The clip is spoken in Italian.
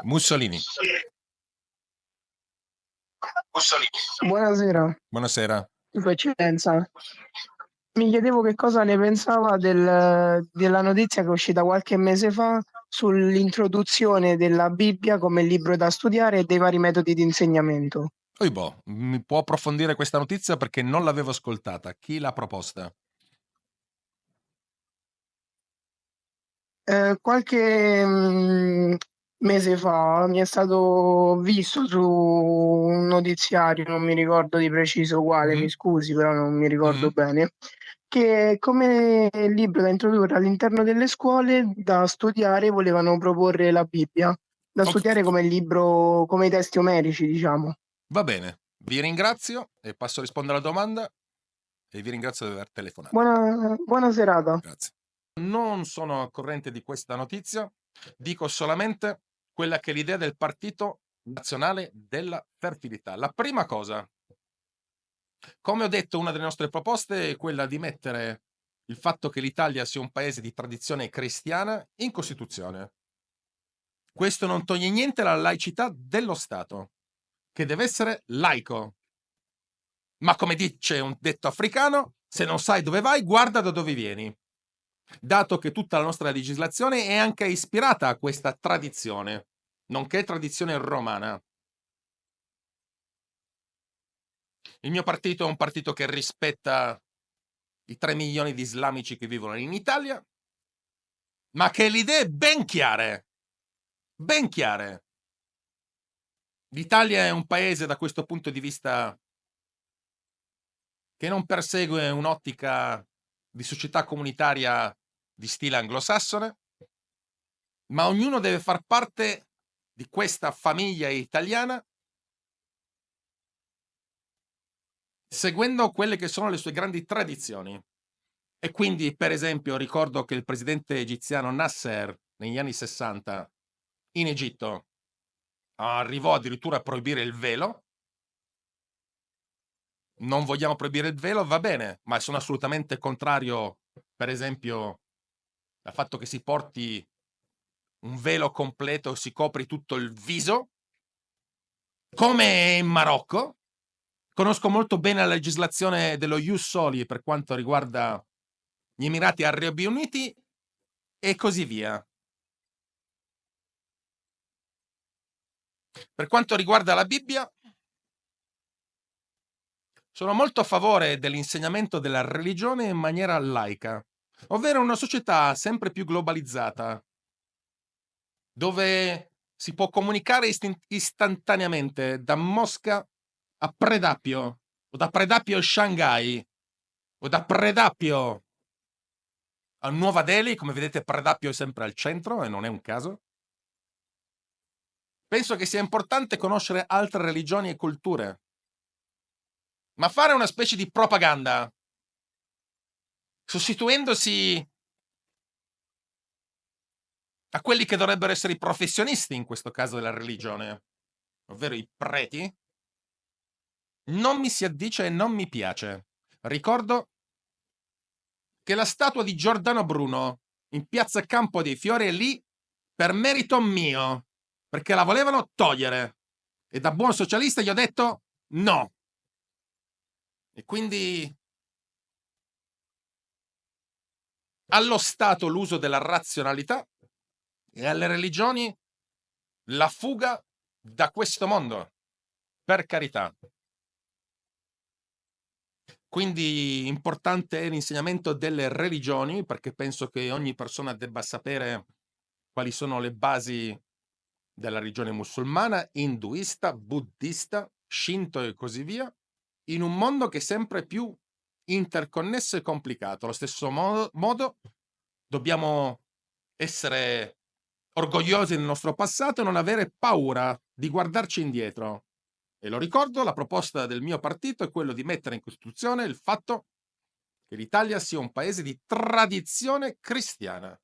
Mussolini. Buonasera, Buonasera. Sua Eccellenza. Mi chiedevo che cosa ne pensava della notizia che è uscita qualche mese fa sull'introduzione della Bibbia come libro da studiare e dei vari metodi di insegnamento. Oibò, mi può approfondire questa notizia perché non l'avevo ascoltata. Chi l'ha proposta? Qualche mese fa mi è stato visto su un notiziario, non mi ricordo di preciso quale, mi Mhm, scusi, però non mi ricordo mhm. bene, che come libro da introdurre all'interno delle scuole da studiare volevano proporre la Bibbia, da Ok, studiare come libro, come i testi omerici, diciamo. va bene. Vi ringrazio e passo a rispondere alla domanda e vi ringrazio di aver telefonato. Buona serata. Grazie. Non sono a corrente di questa notizia, dico solamente quella che è l'idea del Partito Nazionale della Fertilità. La prima cosa, come ho detto, una delle nostre proposte è quella di mettere il fatto che l'Italia sia un paese di tradizione cristiana in Costituzione. Questo non toglie niente alla laicità dello Stato, che deve essere laico. Ma come dice un detto africano, se non sai dove vai, guarda da dove vieni. Dato che tutta la nostra legislazione è anche ispirata a questa tradizione, nonché tradizione romana. Il mio partito è un partito che rispetta i 3 milioni di islamici che vivono in Italia, ma che ha le idee ben chiare, ben chiare. L'Italia è un paese da questo punto di vista che non persegue un'ottica di società comunitaria di stile anglosassone, ma ognuno deve far parte di questa famiglia italiana seguendo quelle che sono le sue grandi tradizioni. E quindi, per esempio, ricordo che il presidente egiziano Nasser negli anni 60 in Egitto arrivò addirittura a proibire il velo. Non vogliamo proibire il velo, va bene, ma sono assolutamente contrario, per esempio, al fatto che si porti un velo completo, si copri tutto il viso, come in Marocco. Conosco molto bene la legislazione dello Ius Soli per quanto riguarda gli Emirati Arabi Uniti e così via. Per quanto riguarda la Bibbia, sono molto a favore dell'insegnamento della religione in maniera laica, ovvero una società sempre più globalizzata, dove si può comunicare istantaneamente da Mosca a Predapio, o da Predapio a Shanghai, o da Predapio a Nuova Delhi. Come vedete, Predapio è sempre al centro e non è un caso. Penso che sia importante conoscere altre religioni e culture, ma fare una specie di propaganda sostituendosi a quelli che dovrebbero essere i professionisti in questo caso della religione, ovvero i preti, non mi si addice e non mi piace. Ricordo che la statua di Giordano Bruno in piazza Campo dei Fiori è lì per merito mio, perché la volevano togliere. E da buon socialista gli ho detto no. E quindi allo Stato l'uso della razionalità e alle religioni la fuga da questo mondo, per carità. Quindi importante è l'insegnamento delle religioni, perché penso che ogni persona debba sapere quali sono le basi della religione musulmana, induista, buddista, shinto e così via, in un mondo che è sempre più interconnesso e complicato. Allo stesso modo dobbiamo essere orgogliosi del nostro passato e non avere paura di guardarci indietro. E lo ricordo, la proposta del mio partito è quello di mettere in Costituzione il fatto che l'Italia sia un paese di tradizione cristiana.